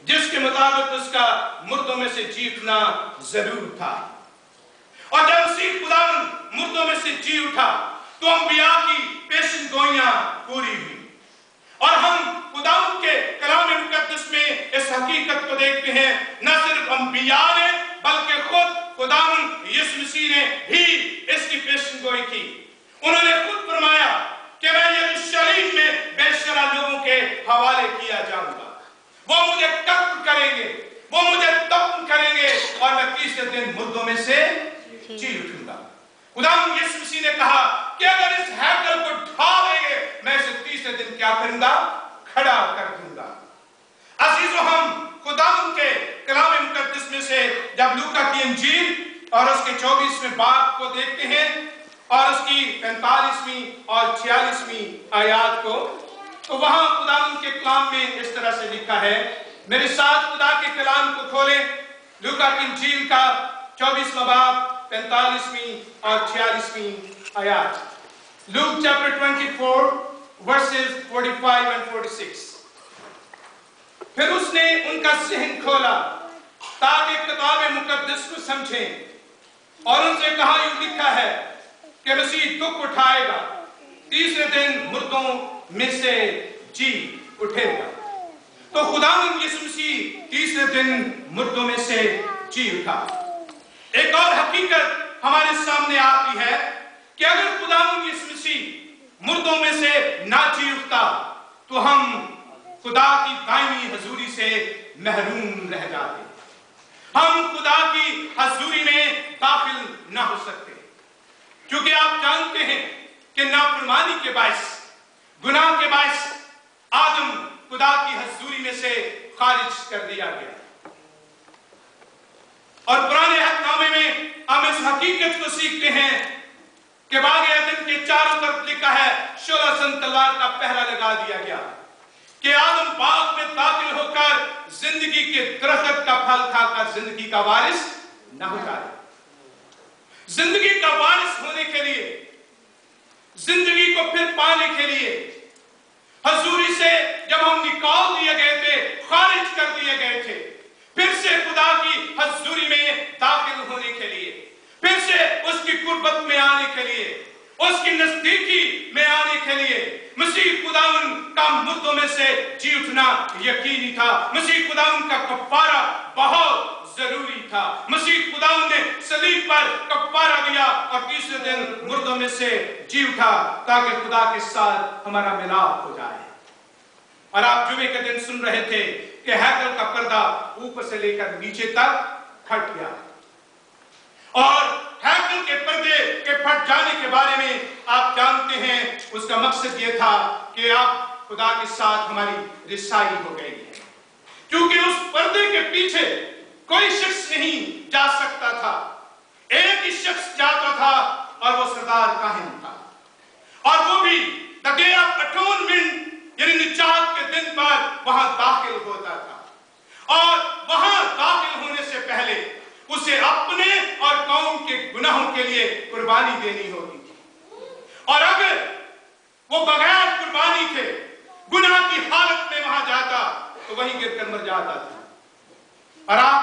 जिसके मुताबिक उसका मुर्दों में से जी उठना जरूर था। और जब मसीह खुदावंद मुर्दों में से जी उठा तो अंबिया की पेशन गोइयां पूरी हुई। और हम खुदावंद के कलाम मुकद्दस में इस हकीकत को देखते हैं, न सिर्फ अंबिया ने बल्कि खुद खुदावंद यीशु मसीह ने भी इसकी पेशन गोई की। उन्होंने खुद फरमाया कि मैं यरूशलेम में बेशरा लोगों के हवाले किया जाऊंगा, वो मुझे कत्ल करेंगे, वो मुझे दफन करेंगे और मैं तीसरे दिन मुर्दों में से जी उठूंगा। खुदावंद यीशु मसीह ने कहा कि अगर इस हैकल को ढा देंगे मैं इसे तीसरे दिन क्या करूंगा, खड़ा कर दूंगा। अजीजों, हम खुदावंद के कलाम मुकद्दस में से जब लूका की इंजील और उसके 24वें बाब को देखते हैं और उसकी 45वीं और 46वीं आयत को, तो वहां खुदावंद के कलाम में इस तरह से लिखा है। मेरे साथ खुदा के कलाम को खोलें, लूका की इंजील का 24वां बाब 45वीं और 46वीं आयत। Luke chapter 24 verses 45 and 46। फिर उसने उनका सहन खोला ताकि किताब मुकद्दस को समझें और उनसे कहा, यूं लिखा है कि मसीह दुख उठाएगा, तीसरे दिन मुर्दों में से जी उठेगा। तो खुदावंद यीशु मसीह तीसरे दिन मुर्दों में से जी उठा। एक और हकीकत हमारे सामने आती है कि अगर खुदावंद यीशु मसीह मुर्दों में से ना जी उठता तो हम खुदा की दायमी हजूरी से महरूम रह जाते, हम खुदा की हजूरी में दाखिल ना हो सकते, क्योंकि आप जानते हैं कि नाफरमानी के बायस, गुनाह के बायस आदम खुदा की हजूरी में से खारिज कर दिया गया। और पुराने अहदनामे में हम इस हकीकत को सीखते हैं कि बाग एदन के चारों तरफ लिखा है, शोला सन तलवार का पहरा लगा दिया गया कि आदम बाग में दाखिल होकर जिंदगी के दरख्त का फल खाकर जिंदगी का वारिस न हो जाए। जिंदगी का वारिस होने के लिए, जिंदगी को फिर पाने के लिए हजूरी से जब हम निकाल दिए गए थे, खारिज कर दिए गए थे, फिर से खुदा की हजूरी में दाखिल होने के लिए, फिर से उसकी कुर्बत में आने के लिए, उसकी नजदीकी में आने के लिए मसीह खुदावंद का मुर्दों में से जी उठना यकीनी था। मसीह खुदावंद का कफ्फारा बहुत जरूरी था। मसीह खुदावंद ने सलीब पर कफ्फारा दिया और तीसरे दिन मुर्दों में से जी उठा ताकि खुदा के साथ हमारा मिलाप हो जाए। और आप जुमे के दिन सुन रहे थे कि हैकल का पर्दा ऊपर से लेकर नीचे तक फट गया और हैकल के पर्दे के फट जाने के बारे में आप जानते हैं, उसका मकसद यह था कि अब खुदा के साथ हमारी रिसाई हो गई है, क्योंकि उस पर्दे के पीछे कोई शख्स नहीं जा सकता था। एक ही शख्स जाता था और वो सरदार काहिन था, और वो भी द डे ऑफ अटोनमेंट यानी निजात के दिन पर वहां दाखिल होता था। और वहां दाखिल होने से पहले उसे अपने और कौम के गुनाहों के लिए कुर्बानी देनी होती थी, और अगर वो बगैर कुर्बानी के गुनाह की हालत में वहां जाता तो वहीं गिरकर मर जाता था। और आप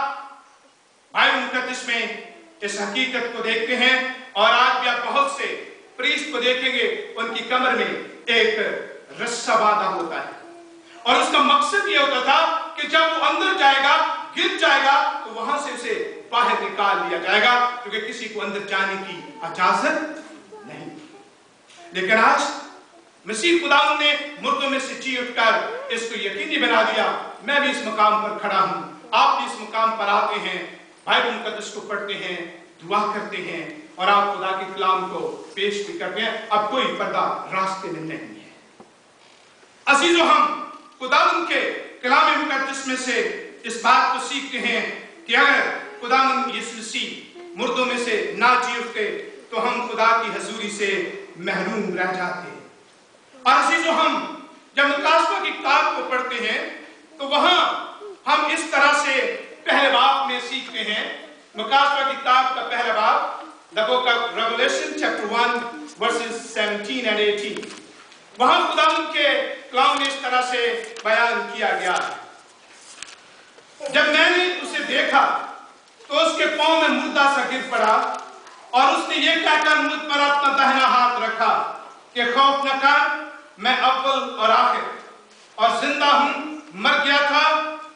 बाइबल मुकद्दस में इस हकीकत को देखते हैं, और आज भी आप बहुत से प्रीस्ट को देखेंगे, उनकी कमर में एक रस्सा बांधा होता है, और उसका मकसद यह होता था कि जब वो अंदर जाएगा, गिर जाएगा, तो वहां से उसे बाहर निकाल लिया जाएगा, क्योंकि किसी को अंदर जाने की इजाजत नहीं। लेकिन आज मसीह खुदावंद ने मुर्दों में से जी उठकर इसको यकीनी बना दिया। मैं भी इस मकाम पर खड़ा हूं, आप भी इस मकाम पर आते हैं, बाइबल मुकद्दस को पढ़ते हैं, दुआ करते हैं, और आप खुदा के कलाम को पेश भी करते हैं। अब कोई पर्दा रास्ते में नहीं है। अजीजों, हम खुदावंद के कलाम मुकद्दस में से इस बात को सीखते हैं कि अगर खुदावंद यीशु मसीह मुर्दों में से ना जी उठते तो हम खुदा की हजूरी से महरूम रह जाते। और अजीजों, हम जब मुकाशवा की किताब को पढ़ते हैं तो वहां हम इस तरह से पहले बाब में सीखते हैं। मुकाशवा की किताब का पहला बाब, the book of revelation chapter 1 versus 17 and 18, वहां खुदावंद के कलाम में इस तरह से बयान किया गया है। जब मैंने उसे देखा तो उसके पांव में मुर्दा सा गिर पड़ा और उसने ये कहकर मुझ पर अपना दाहिना हाथ रखा कि खौफ न कर, मैं अव्वल और आखिर और जिंदा हूं, मर गया था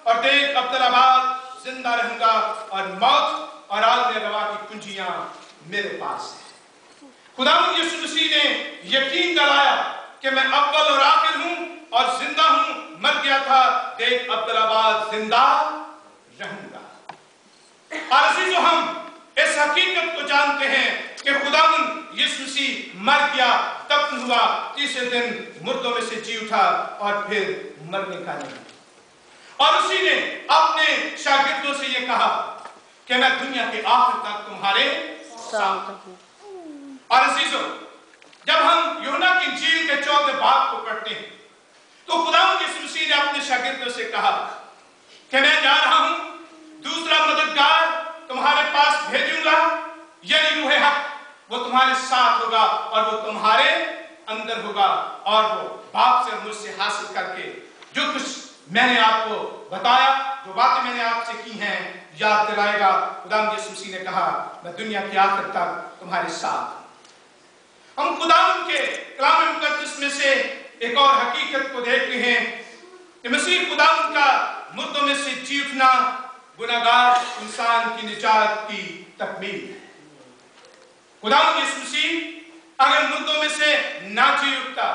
और देख अब्दुल्लाबाद जिंदा रहूंगा और मौत और आलम रवा की कुंजियां मेरे पास है। खुदावंद यीशु मसीह ने यकीन दिलाया कि मैं अव्वल और आखिर हूं और जिंदा हूं, मर गया था, देख अब्दुल्लाबाद जिंदा रहूंगा। और अजीजों, हम इस हकीकत को जानते हैं कि खुदावंद यीशु मसीह मर गया, दफन हुआ, तीसरे दिन मुर्दों में से जी उठा और फिर मरने का नहीं। और उसी ने अपने शागिर्दों से ये कहा कि मैं दुनिया के आखिर तक तुम्हारे साथ हूं। और अजीजों, जब हम यूहन्ना की इंजील के 14 बाब को पढ़ते हैं तो खुदावंद यीशु मसीह ने अपने शागिर्दों से कहा कि मैं जा रहा हूं, दूसरा मददगार तुम्हारे पास भेजूंगा, यानी रूह हक, वो तुम्हारे साथ होगा और वो तुम्हारे अंदर होगा और वो बाप से मुझसे हासिल करके जो कुछ मैंने आपको बताया, जो बातें मैंने आपसे की हैं, याद दिलाएगा। खुदावंद यीशु मसीह ने कहा मैं दुनिया के आखिर तक तुम्हारे साथ। हम खुदावंद के कलाम मुकद्दस में से एक और हकीकत को देखते हैं कि मसीह खुदावंद का मुर्दों में से जी उठना गुनाहगार इंसान की निजात की तकमील है। खुदावंद यीशु मसीह अगर मुर्दों में से ना जी उठता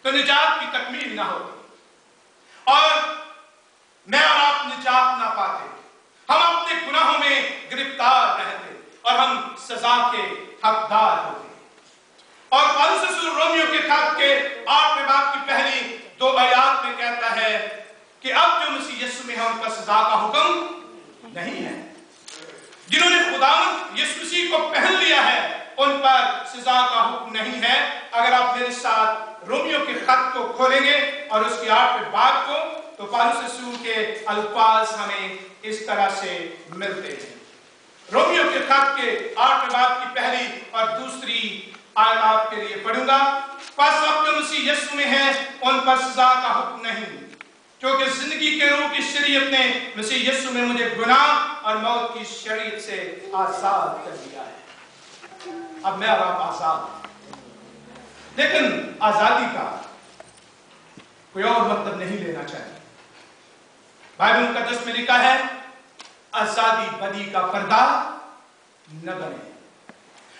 तो निजात की तकमील ना होती और मैं और आप निजात ना पाते, हम अपने गुनाहों में गिरफ्तार रहते और हम सजा के हकदार होते। और पौलुस रसूल रोमियो के खत के 8वें बाब की पहली 2 आयत में कहता है कि अब जो मसीह यीशु में है उन पर सजा का हुक्म नहीं है। जिन्होंने खुदावंद यीशु मसीह को पहन लिया है उन पर सजा का हुक्म नहीं है। अगर आप मेरे साथ रोमियो के खत को खोलेंगे और उसके 8वें बाब को, तो पौलुस रसूल के अल्फाज हमें इस तरह से मिलते हैं। रोमियो के खत के 8वें बाब की पहली और दूसरी आयत आपके लिए पढ़ूंगा। बस अब जो मसीह यीशु में है उन पर सजा का हुक्म नहीं, क्योंकि जिंदगी के रूह की शरीयत ने मसीह यीशु में मुझे गुनाह और मौत की शरीयत से आजाद कर दिया है। अब मैं और आप आजाद हैं, लेकिन आजादी का कोई और मतलब नहीं लेना चाहिए। बाइबल मुकद्दस में लिखा है आजादी बदी का पर्दा न बने।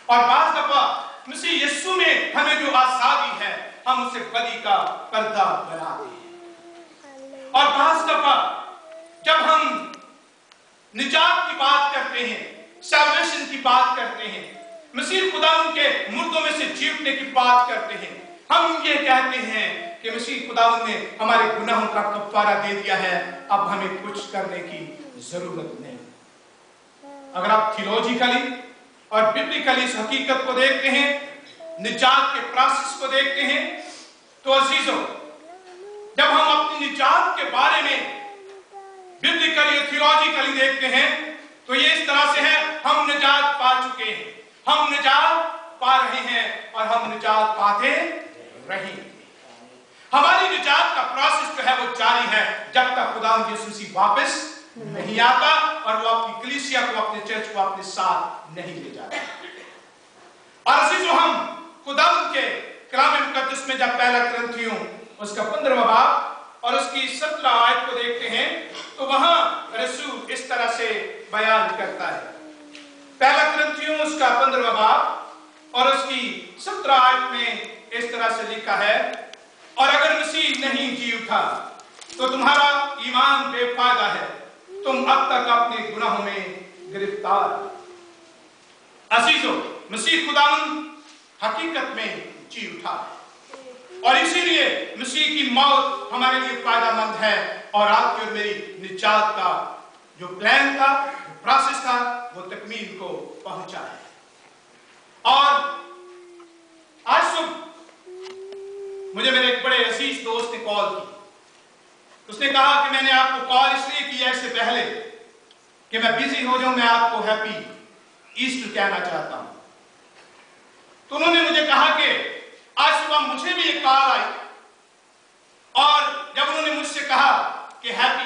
और बात दफा मसीह यीशु में हमें जो आजादी है हम उसे बदी का पर्दा बनाते हैं। और बात दफा जब हम निजात की बात करते हैं, सैल्वेशन की बात करते हैं, मसीह खुदावंद के मुर्दों में से जी उठने की बात करते हैं, हम ये कहते हैं कि मसीह खुदावंद ने हमारे गुनाहों का कफारा दे दिया है, अब हमें कुछ करने की जरूरत नहीं। अगर आप थियोलॉजिकली और बिब्लिकली इस हकीकत को देखते हैं, निजात के प्रोसेस को देखते हैं, तो अजीजों, जब हम अपनी निजात के बारे में बिब्लिकली और थियोलॉजिकली देखते हैं तो ये इस तरह से है, हम निजात पा चुके हैं, हम निजात पा रहे हैं और हम निजात पाते रहेंगे। हमारी निजात का प्रोसेस जो है वो जारी है जब तक खुदावंद यीशु मसीह वापस नहीं आता और वो अपनी कलीसिया को, अपने चर्च को अपने साथ नहीं ले जाता। और अजीजों, हम खुदावंद के कलाम मुकद्दस में जब पहला कुरिन्थियों उसका 15वां बाब और उसकी 17 आयत को देखते हैं तो वहां रसूल इस तरह से बयान करता है। पहला कुरिन्थियों उसका 15वां बाब और उसकी 17 आयत में इस तरह से लिखा है, और अगर मसीह नहीं जी उठा तो तुम्हारा ईमान बेफायदा है, तुम अब तक अपने गुनाहों में गिरफ्तार। अजीजों, मसीह खुदावंद हकीकत में जी उठा है और इसीलिए मसीह की मौत हमारे लिए फायदेमंद है और आपकी और मेरी निजात का जो प्लान था, जो प्रोसेस था, वो तकमील को पहुंचा है। और आज सुबह मुझे मेरे एक बड़े अजीज दोस्त ने कॉल की। उसने कहा कि मैंने आपको कॉल इसलिए किया इससे पहले कि मैं बिजी हो जाऊं, मैं आपको हैप्पी ईस्टर कहना चाहता हूं। तो उन्होंने मुझे कहा कि आज सुबह मुझे भी एक कॉल आई और जब उन्होंने मुझसे कहा कि हैप्पी